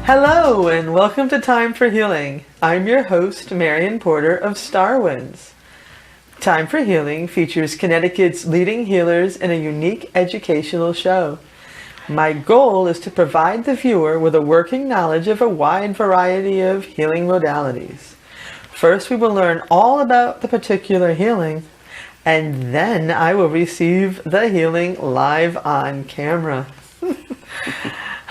Hello and welcome to Time for Healing. I'm your host, Marion Porter of Star Winds. Time for Healing features Connecticut's leading healers in a unique educational show. My goal is to provide the viewer with a working knowledge of a wide variety of healing modalities. First, we will learn all about the particular healing, and then I will receive the healing live on camera.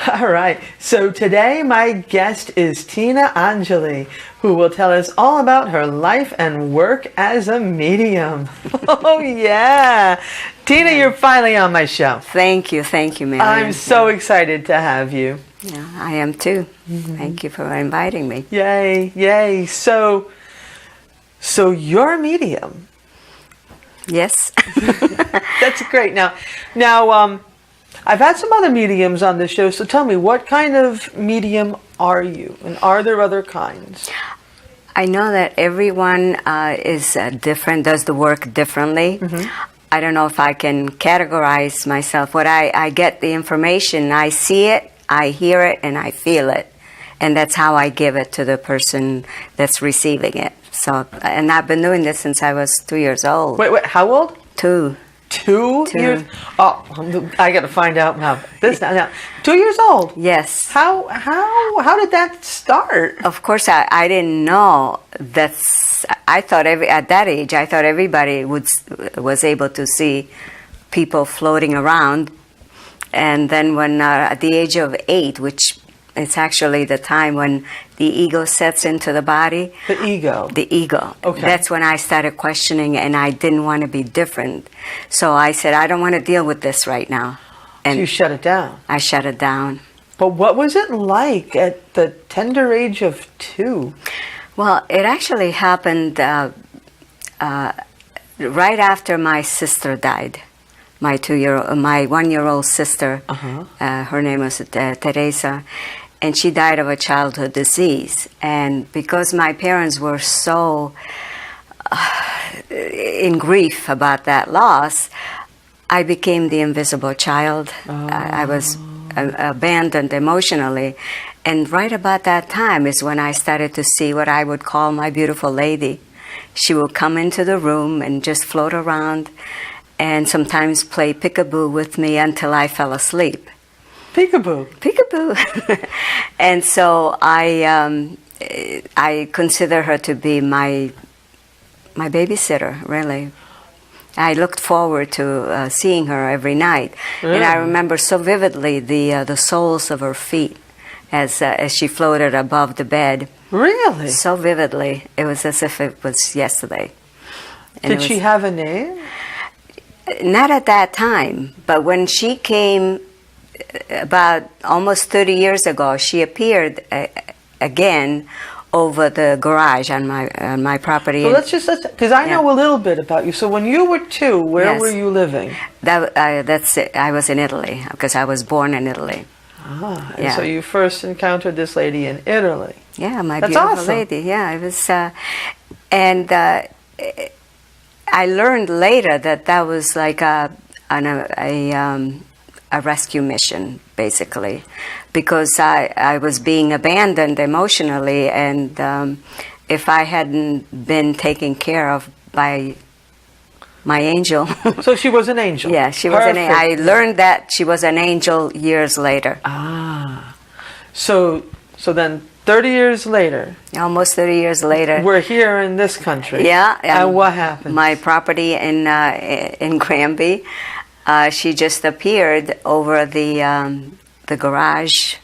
All right, so today my guest is Tina Angeli, who will tell us all about her life and work as a medium. Oh yeah! Tina, you're finally on my show. Thank you, Marion. I'm so excited to have you. Yeah, I am too. Thank you for inviting me. Yay, yay. So you're a medium. Yes. That's great. Now, I've had some other mediums on this show, so tell me, what kind of medium are you? And are there other kinds? I know that everyone is different, does the work differently. I don't know if I can categorize myself. What I get the information, I see it, I hear it, and I feel it. And that's how I give it to the person that's receiving it. So, and I've been doing this since I was 2 years old. Wait, how old? 2. 2 years? Oh, I got to find out now. Now, 2 years old? Yes. How did that start? Of course, I didn't know. I thought at that age, I thought everybody was able to see people floating around. And then when at the age of 8, which it's actually the time when the ego sets into the body. The ego? The ego. Okay. That's when I started questioning, and I didn't want to be different. So I said, I don't want to deal with this right now. And so you shut it down? I shut it down. But what was it like at the tender age of 2? Well, it actually happened right after my sister died. My 1-year-old sister. Her name was Teresa. And she died of a childhood disease. And because my parents were so in grief about that loss, I became the invisible child. I was abandoned emotionally. And right about that time is when I started to see what I would call my beautiful lady. She would come into the room and just float around and sometimes play peekaboo with me until I fell asleep. Peekaboo? Peekaboo. And so I consider her to be my babysitter, really. I looked forward to seeing her every night. Really? And I remember so vividly the soles of her feet as she floated above the bed. Really? So vividly. It was as if it was yesterday. And Did she have a name? Not at that time, but when she came about almost 30 years ago, she appeared again over the garage on my property. So let's because I know a little bit about you. So when you were 2, where were you living? That's it. I was in Italy because I was born in Italy. And so you first encountered this lady in Italy. Yeah, my That's beautiful awesome. lady. Yeah, it was, and I learned later that was like a rescue mission, basically, because I was being abandoned emotionally, and if I hadn't been taken care of by my angel. So she was an angel. Yeah, she was an angel. I learned that she was an angel years later. So then 30 years later. Almost 30 years later. We're here in this country. Yeah. And what happened? My property in Granby, she just appeared over the garage.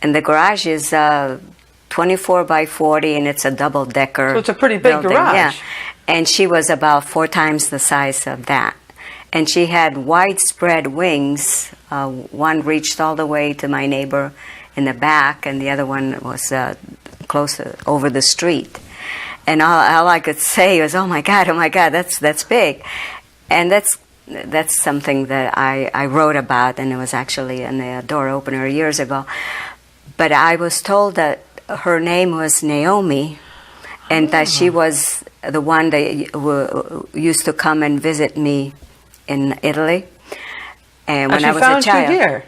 And the garage is 24 by 40, and it's a double-decker. So it's a pretty big building. garage. Yeah. And she was about 4 times the size of that. And she had widespread wings. One reached all the way to my neighbor in the back, and the other one was closer over the street. And all I could say was, oh my God, that's big. And that's something that I wrote about, and it was actually in the door opener years ago. But I was told that her name was Naomi, and that she was the one that used to come and visit me in Italy. And when I was a child. She found you here?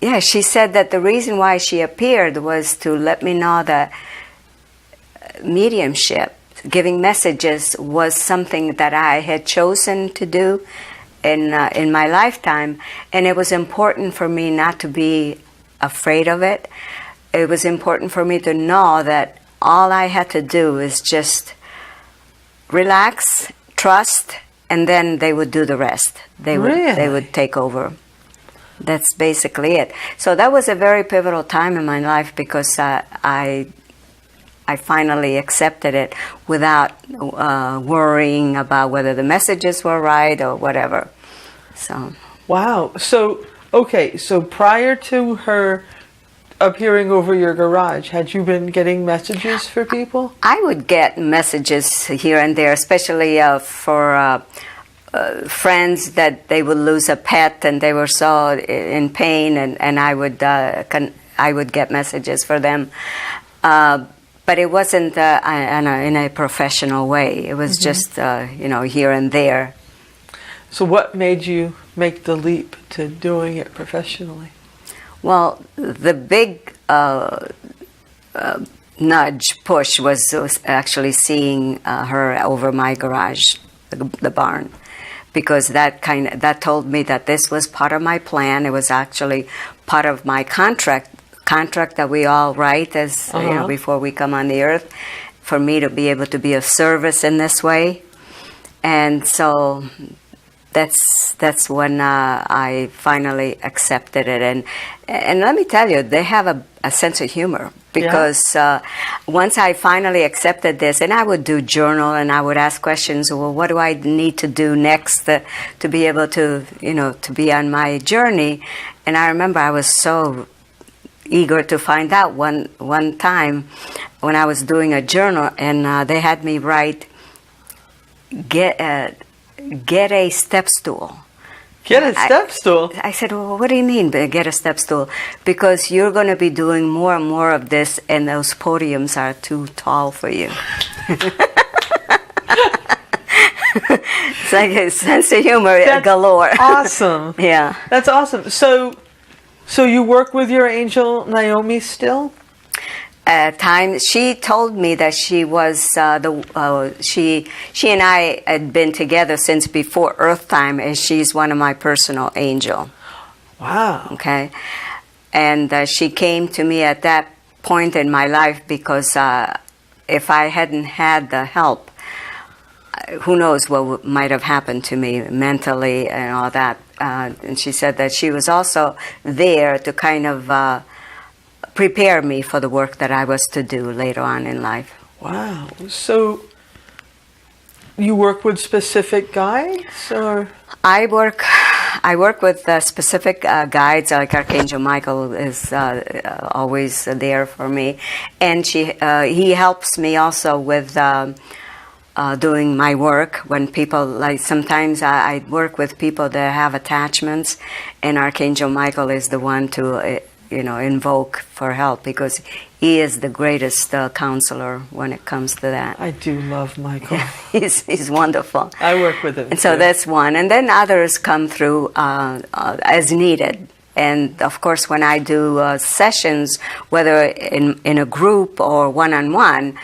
yeah, she said that the reason why she appeared was to let me know that mediumship, giving messages, was something that I had chosen to do in my lifetime, and it was important for me not to be afraid of it. It was important for me to know that all I had to do is just relax, trust, and then they would do the rest. They would take over. That's basically it. So that was a very pivotal time in my life, because I finally accepted it without worrying about whether the messages were right or whatever. So. Wow. So, okay. So prior to her appearing over your garage, had you been getting messages for people? I would get messages here and there, especially for friends that they would lose a pet and they were so in pain, and I would get messages for them. But it wasn't in a professional way. It was just, here and there. So what made you make the leap to doing it professionally? Well, the big push was actually seeing her over my garage, the barn, because that told me that this was part of my plan. It was actually part of my contract that we all write as before we come on the earth, for me to be able to be of service in this way. And so that's when I finally accepted it. And let me tell you, they have a sense of humor, because once I finally accepted this, and I would do journal and I would ask questions. Well, what do I need to do next to be able to, to be on my journey? And I remember I was so eager to find out one time when I was doing a journal, and they had me write, get a step stool. Get a step stool? I said, well, what do you mean by get a step stool? Because you're going to be doing more and more of this, and those podiums are too tall for you. It's like a sense of humor galore. Awesome. Yeah. That's awesome. So you work with your angel Naomi still? Time she told me that she was she and I had been together since before Earth time, and she's one of my personal angel. Wow. Okay, and she came to me at that point in my life, because if I hadn't had the help, who knows what might have happened to me mentally and all that. And she said that she was also there to kind of prepare me for the work that I was to do later on in life. Wow. So you work with specific guides, or? I work with specific guides, like Archangel Michael is always there for me, and he helps me also with doing my work. When people, like, sometimes I work with people that have attachments, and Archangel Michael is the one to invoke for help, because he is the greatest counselor when it comes to that. I do love Michael. He's wonderful. I work with him. And so that's one. And then others come through as needed. And of course, when I do sessions, whether in a group or one-on-one,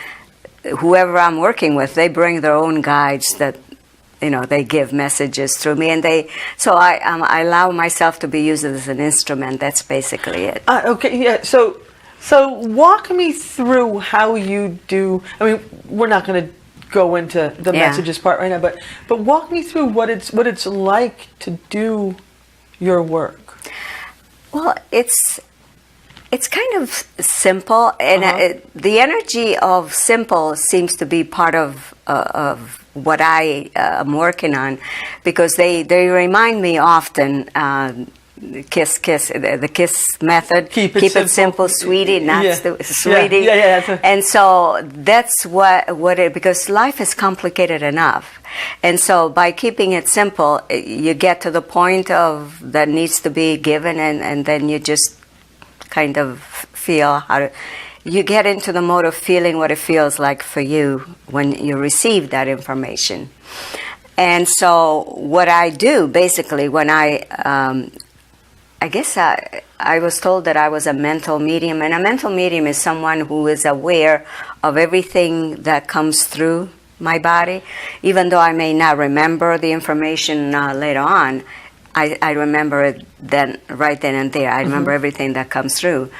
whoever I'm working with, they bring their own guides that they give messages through me, and so I allow myself to be used as an instrument. That's basically it. Okay, yeah. So walk me through how you do. I mean, we're not going to go into the messages part right now, but walk me through what it's like to do your work. Well, it's kind of simple, and the energy of simple seems to be part of what I am working on, because they remind me often, the KISS method. Keep it simple, sweetie, not sweetie. Yeah. And so that's what it, because life is complicated enough. And so by keeping it simple, you get to the point of that needs to be given, and then you just kind of feel you get into the mode of feeling what it feels like for you when you receive that information. And so what I do basically when I I guess I was told that I was a mental medium, and a mental medium is someone who is aware of everything that comes through my body. Even though I may not remember the information later on, I remember it right then and there. I remember everything that comes through.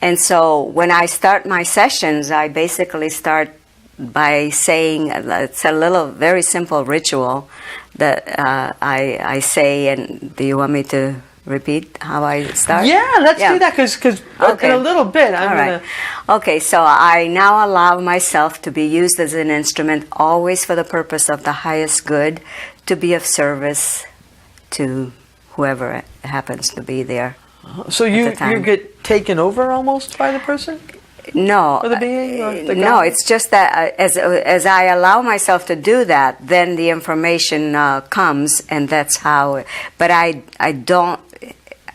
And so when I start my sessions, I basically start by saying, it's a little very simple ritual that I say, and do you want me to repeat how I start? Yeah, let's do that, because in a little bit I'm right. Okay, so I now allow myself to be used as an instrument, always for the purpose of the highest good, to be of service to whoever happens to be there. So you get taken over almost by the person? No, or the being, or the no. It's just that as I allow myself to do that, then the information comes, and that's how. But I don't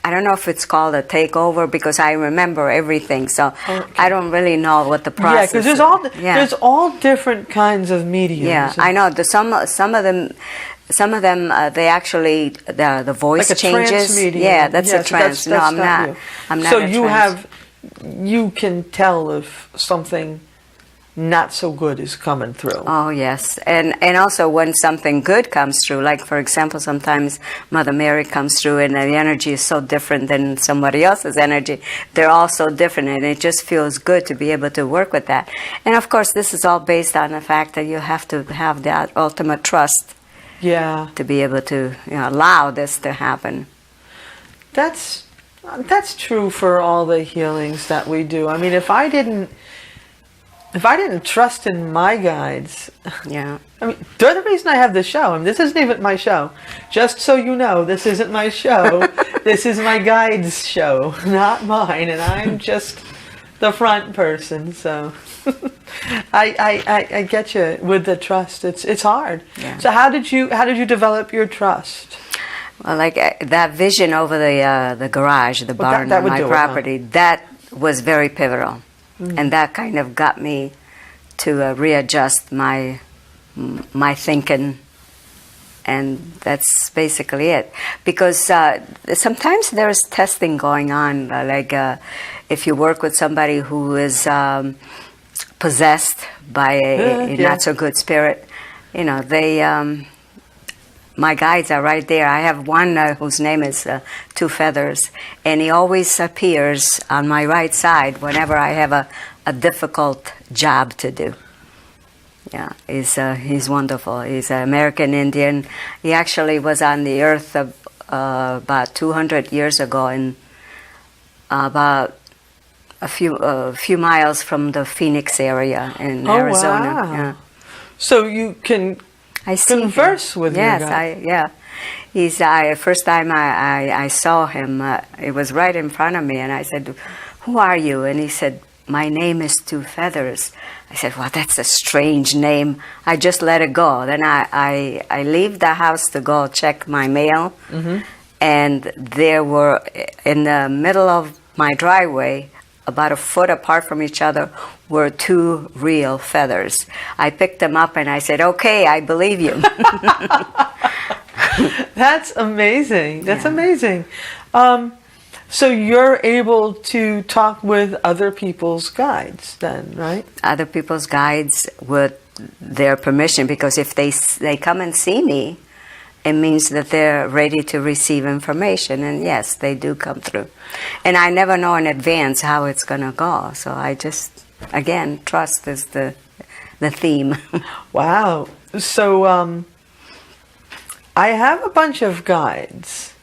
know if it's called a takeover, because I remember everything, so I don't really know what the process. Yeah, because there's all different kinds of mediums. Yeah, I know. Some of them they actually the voice like a changes. Trance medium. Yeah, that's a trance. No, I'm not. You. I'm not. So a you can tell if something not so good is coming through. Oh, yes. And also when something good comes through, like, for example, sometimes Mother Mary comes through and the energy is so different than somebody else's energy. They're all so different, and it just feels good to be able to work with that. And, of course, this is all based on the fact that you have to have that ultimate trust to be able to allow this to happen. That's true for all the healings that we do. I mean, if I didn't trust in my guides, yeah. I mean, they're the reason I have this show. I mean, this isn't even my show. Just so you know, this isn't my show. This is my guides' show, not mine, and I'm just the front person. So I get you with the trust. It's hard. Yeah. So how did you develop your trust? Well, like that vision over the garage, the barn on my property, that was very pivotal. Mm-hmm. And that kind of got me to readjust my thinking, and that's basically it. Because sometimes there's testing going on, like if you work with somebody who is possessed by a not so good spirit, they. My guides are right there. I have one whose name is Two Feathers, and he always appears on my right side whenever I have a difficult job to do. Yeah, he's wonderful. He's an American Indian. He actually was on the earth about 200 years ago, in about a few miles from the Phoenix area in Arizona. Wow. Yeah. So you can converse with your guide. He's first time I saw him, it was right in front of me, and I said, "Who are you?" And he said, "My name is Two Feathers." I said, "Well, that's a strange name." I just let it go. Then I leave the house to go check my mail, and there were, in the middle of my driveway, about a foot apart from each other, were two real feathers. I picked them up and I said, "Okay, I believe you." That's amazing. That's amazing. So you're able to talk with other people's guides then, right? Other people's guides with their permission, because if they come and see me, it means that they're ready to receive information, and yes, they do come through. And I never know in advance how it's going to go, so I just, again, trust is the theme. Wow. So I have a bunch of guides.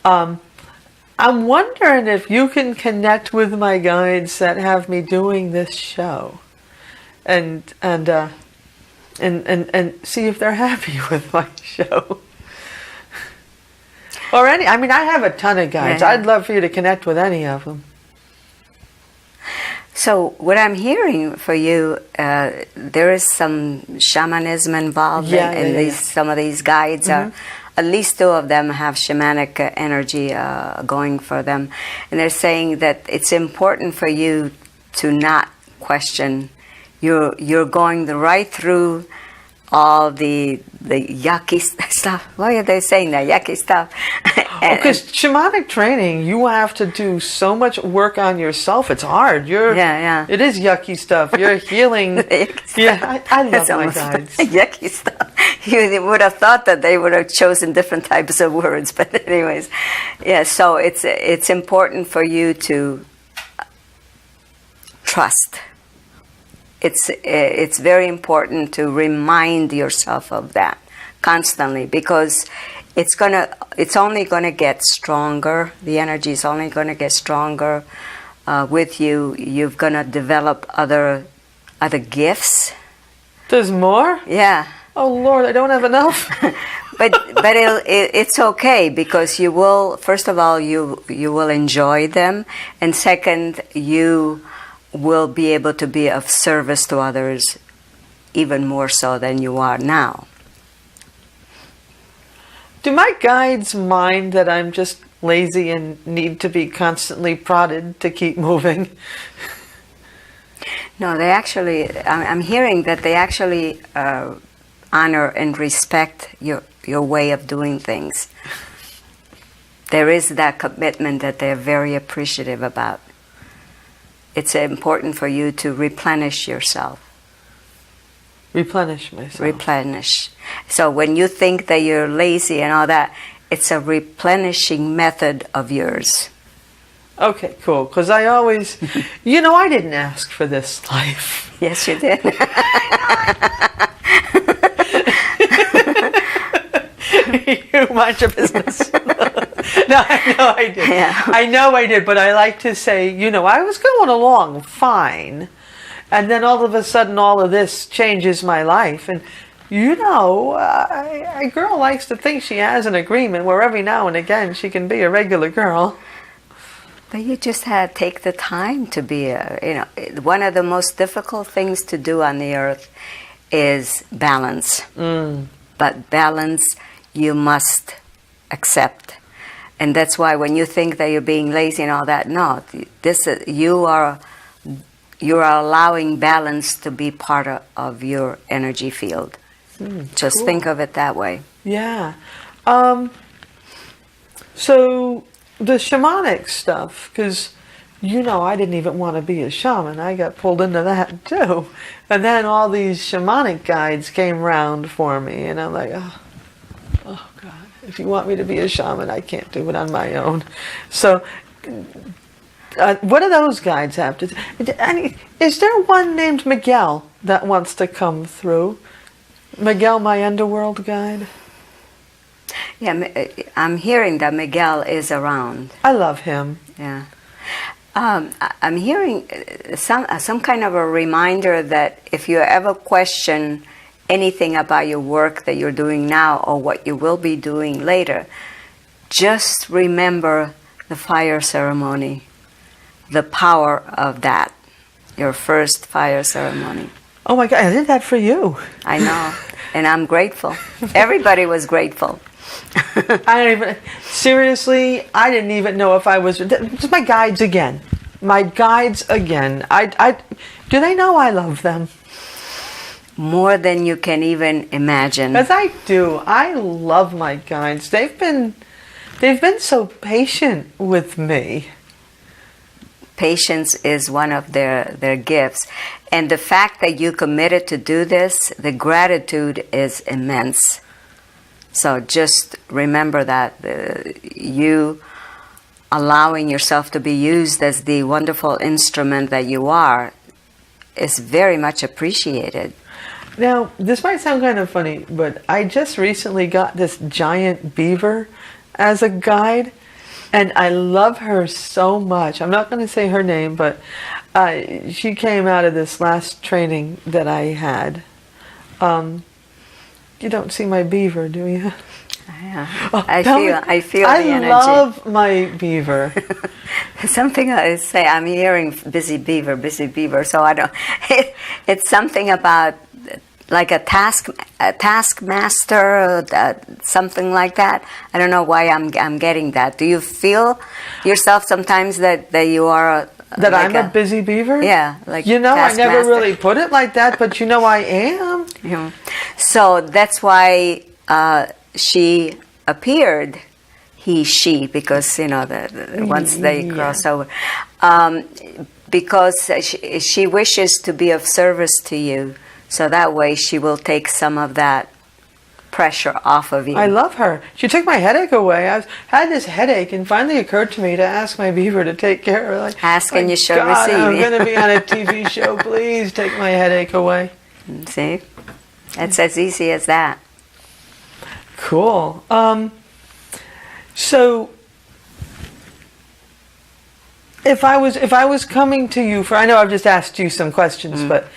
I'm wondering if you can connect with my guides that have me doing this show, and see if they're happy with my show. Or I have a ton of guides. Yeah. I'd love for you to connect with any of them. So what I'm hearing for you, there is some shamanism involved in some of these guides. At least two of them have shamanic energy going for them. And they're saying that it's important for you to not question. You're going right through all the yucky stuff. Why are they saying that? Yucky stuff. Because shamanic training, you have to do so much work on yourself. It's hard. It is yucky stuff. You're healing. I love my guides. Yucky stuff. You would have thought that they would have chosen different types of words, but anyways, yeah. So it's important for you to trust. It's very important to remind yourself of that constantly, because it's only gonna get stronger. The energy is only gonna get stronger with you. You're gonna develop other gifts. There's more? Yeah. Oh Lord, I don't have enough. but it's okay, because you will, first of all, you will enjoy them, and second, you will be able to be of service to others even more so than you are now. Do my guides mind that I'm just lazy and need to be constantly prodded to keep moving? No, they actually, I'm hearing that they actually honor and respect your way of doing things. There is that commitment that they're very appreciative about. It's important for you to replenish yourself. Replenish myself. Replenish. So when you think that you're lazy and all that, it's a replenishing method of yours. Okay, cool. Because I always, I didn't ask for this life. Yes, you did. You mind your business. No, I know I did. Yeah. I know I did, but I like to say, I was going along fine. And then all of a sudden, all of this changes my life. And, a girl likes to think she has an agreement where every now and again she can be a regular girl. But you just had to take the time to be one of the most difficult things to do on the earth is balance. But balance you must accept. And that's why when you think that you're being lazy and all that, no, you are allowing balance to be part of your energy field. Just cool. think of it that way. Yeah. So the shamanic stuff, because I didn't even want to be a shaman. I got pulled into that too. And then all these shamanic guides came round for me, and I'm like, oh God, if you want me to be a shaman, I can't do it on my own. So what do those guides have to do? Is there one named Miguel that wants to come through? Miguel, my underworld guide? Yeah, I'm hearing that Miguel is around. I love him. Yeah. I'm hearing some kind of a reminder that if you ever question anything about your work that you're doing now or what you will be doing later, just remember the fire ceremony, the power of that, your first fire ceremony. Oh my God, I did that for you. I know, and I'm grateful. Everybody was grateful. Seriously, I didn't even know if I was. Just my guides again. My guides again. Do they know I love them? More than you can even imagine. Because I do. I love my guides. They've been so patient with me. Patience is one of their gifts. And the fact that you committed to do this, the gratitude is immense. So just remember that you allowing yourself to be used as the wonderful instrument that you are is very much appreciated. Now, this might sound kind of funny, but I just recently got this giant beaver as a guide, and I love her so much. I'm not going to say her name, but she came out of this last training that I had. You don't see my beaver, do you? Yeah. Oh, I feel the energy. I love my beaver. Something I say, I'm hearing busy beaver, so I don't. It's something about like a taskmaster, something like that. I don't know why I'm getting that. Do you feel yourself sometimes that you are that like I'm a busy beaver? Yeah, like I never really put it like that, but I am. Yeah. So that's why she appeared he, she, because once they cross over, because she wishes to be of service to you, so that way she will take some of that pressure off of you. I love her. She took my headache away. I had this headache, and finally occurred to me to ask my beaver to take care of it. Ask and you shall God, receive. I'm going to be on a TV show. Please take my headache away. See? It's as easy as that. Cool. So if I was coming to you I know I've just asked you some questions, but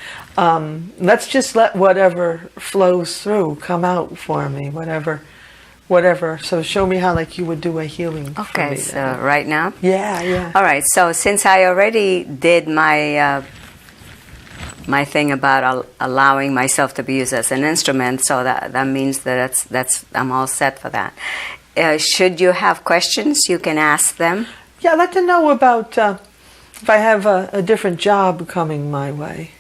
let's just let whatever flows through come out for me, whatever. So show me how you would do a healing for me. Okay, so right now? Yeah. All right, so since I already did my my thing about allowing myself to be used as an instrument, so that means that's I'm all set for that. Should you have questions, you can ask them. Yeah, I'd like to know about if I have a different job coming my way.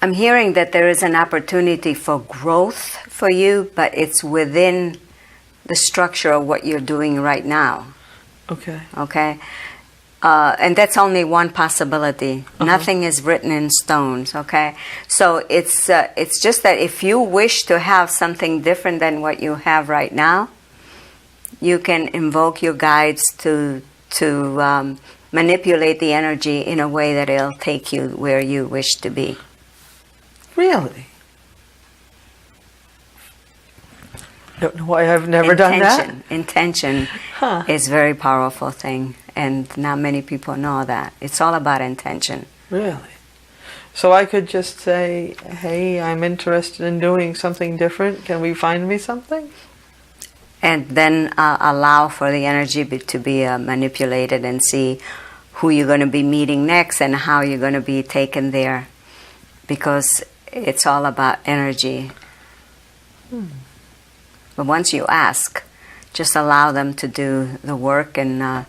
I'm hearing that there is an opportunity for growth for you, but it's within the structure of what you're doing right now. Okay. Okay? And that's only one possibility. Nothing is written in stones, okay? So it's just that if you wish to have something different than what you have right now, you can invoke your guides to manipulate the energy in a way that it'll take you where you wish to be. Really? Don't know why I've never done that. Intention is a very powerful thing, and not many people know that. It's all about intention. Really? So I could just say, hey, I'm interested in doing something different. Can we find me something? And then allow for the energy to be manipulated and see who you're going to be meeting next and how you're going to be taken there. Because it's all about energy. But once you ask, just allow them to do the work, and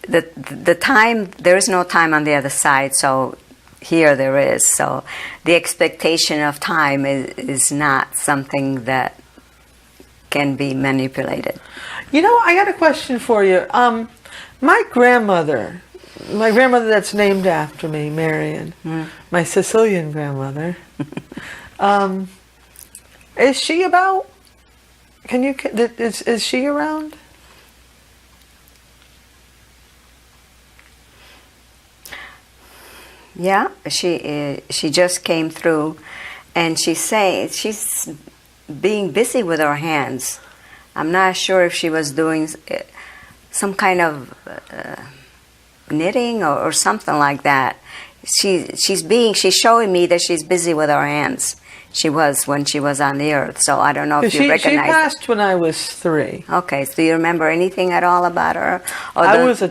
the time, there is no time on the other side, so here there is. So the expectation of time is not something that can be manipulated. I got a question for you. My grandmother that's named after me, Marion, my Sicilian grandmother, is she about? Is she around? Yeah, she just came through, and she's being busy with her hands. I'm not sure if she was doing some kind of knitting or something like that. She's showing me that she's busy with her hands. She was when she was on the earth, so I don't know if you recognize. She passed when I was 3. Okay, so do you remember anything at all about her? I was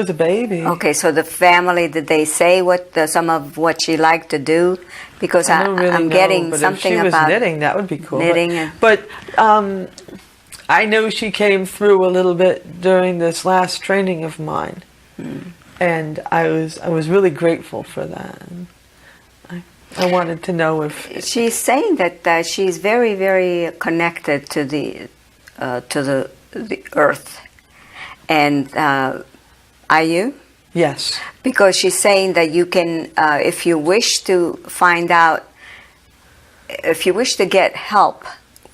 a baby. Okay, so the family, did they say some of what she liked to do? Because I'm getting something about if she was knitting. That would be cool. Knitting, but I know she came through a little bit during this last training of mine, and I was really grateful for that. I wanted to know if she's saying that she's very, very connected to the earth, and are you? Yes. Because she's saying that you can, if you wish to find out, if you wish to get help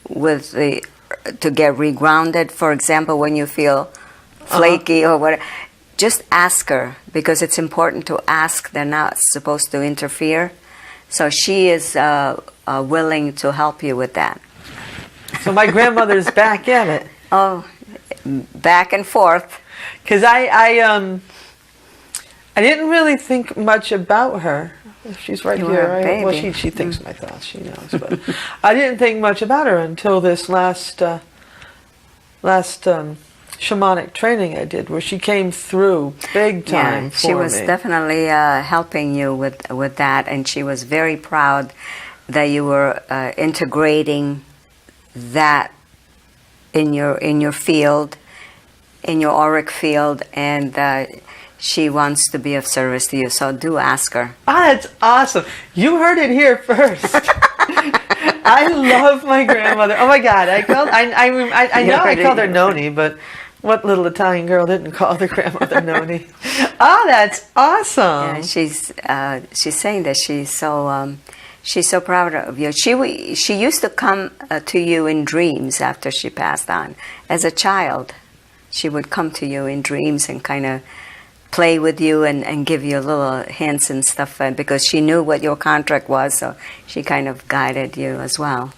to get regrounded, for example, when you feel flaky or whatever, just ask her, because it's important to ask. They're not supposed to interfere. So she is willing to help you with that. So my grandmother's back at it. Oh, back and forth. Because I didn't really think much about her. She's right here. Right? Well, she thinks my thoughts. She knows, but I didn't think much about her until this last shamanic training I did, where she came through big time for me. She was definitely helping you with that, and she was very proud that you were integrating that in your field, in your auric field, and she wants to be of service to you. So do ask her. That's awesome. You heard it here first. I love my grandmother. Oh my God! I know I called her Noni, but what little Italian girl didn't call their grandmother Noni? Oh, that's awesome. Yeah, she's saying that she's so proud of you. She used to come to you in dreams after she passed on. As a child, she would come to you in dreams and kind of play with you and give you little hints and stuff, because she knew what your contract was, so she kind of guided you as well.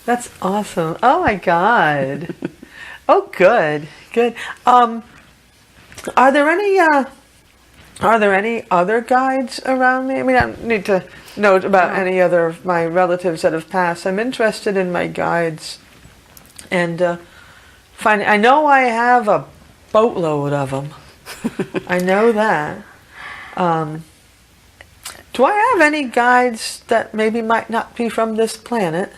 That's awesome. Oh my God. Oh, good. Are there any other guides around me? I mean, I don't need to know about any other of my relatives that have passed. I'm interested in my guides, and I know I have a boatload of them. I know that. Do I have any guides that maybe might not be from this planet?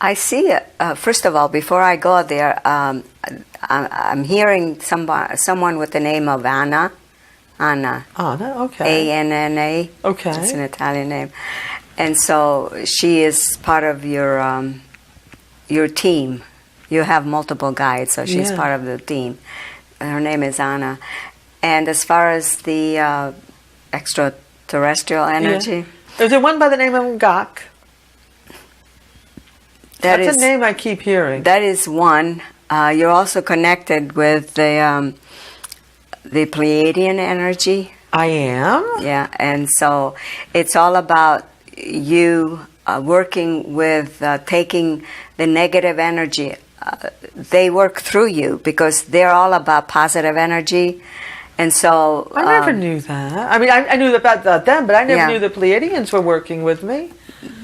I see it. First of all, before I go there, I'm hearing someone with the name of Anna. Anna. Anna, okay. A-N-N-A. Okay. It's an Italian name. And so she is part of your team. You have multiple guides, so she's part of the team. Her name is Anna. And as far as the extraterrestrial energy... There's one by the name of Gak. That's a name I keep hearing. That is one. You're also connected with the Pleiadian energy. I am? Yeah, and so it's all about you working with taking the negative energy. They work through you because they're all about positive energy. And so... I never knew that. I mean, I knew about them, but I never knew the Pleiadians were working with me.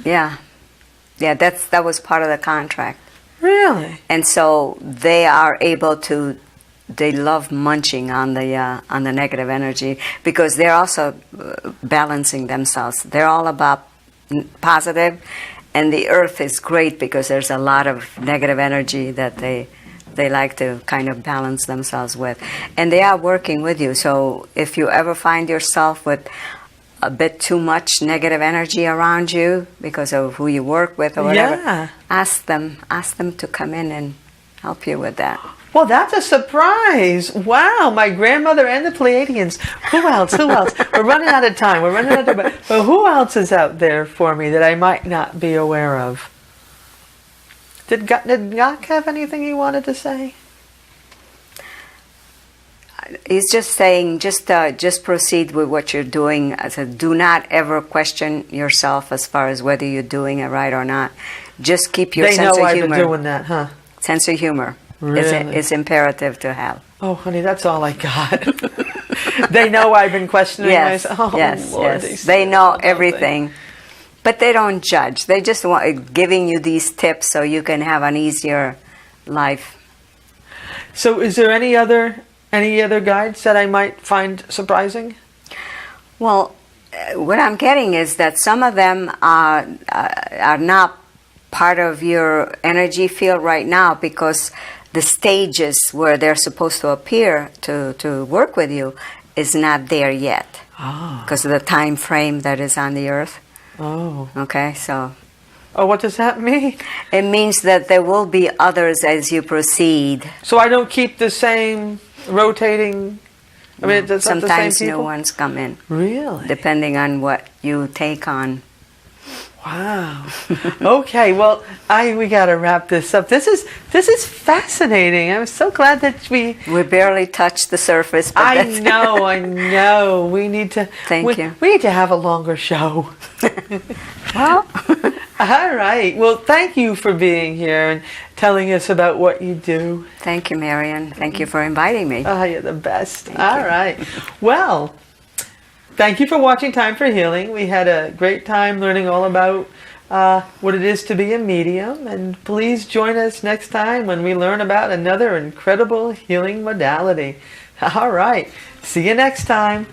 Yeah. Yeah, that was part of the contract. Really? And so they are able to... They love munching on the negative energy because they're also balancing themselves. They're all about positive, and the earth is great because there's a lot of negative energy that they like to kind of balance themselves with. And they are working with you. So if you ever find yourself with a bit too much negative energy around you because of who you work with or whatever, ask them to come in and help you with that. Well, that's a surprise. Wow, my grandmother and the Pleiadians. Who else? We're running out of time. But who else is out there for me that I might not be aware of? Did Gak have anything he wanted to say? He's just saying, just proceed with what you're doing. I said, do not ever question yourself as far as whether you're doing it right or not. Just keep your sense of humor. They know I've been doing that, huh? Sense of humor. Really? Is imperative to have. Oh, honey, that's all I got. They know I've been questioning myself. Oh, yes, Lord, yes. They know everything. But they don't judge. They just want giving you these tips so you can have an easier life. So is there any other guides that I might find surprising? Well, what I'm getting is that some of them are not part of your energy field right now because the stages where they're supposed to appear to work with you is not there yet. Because of the time frame that is on the earth. Oh. Okay, so... Oh, what does that mean? It means that there will be others as you proceed. So I don't keep the same rotating... I mean, it's sometimes the same people? New ones come in. Really? Depending on what you take on. Wow. Okay, well, we got to wrap this up. This is fascinating. I'm so glad that we barely touched the surface. But I know. We need to. Thank you. We need to have a longer show. Well, all right. Well, thank you for being here and telling us about what you do. Thank you, Marion. Thank you for inviting me. Oh, you're the best. All right. Well. Thank you for watching Time for Healing. We had a great time learning all about what it is to be a medium. And please join us next time when we learn about another incredible healing modality. All right. See you next time.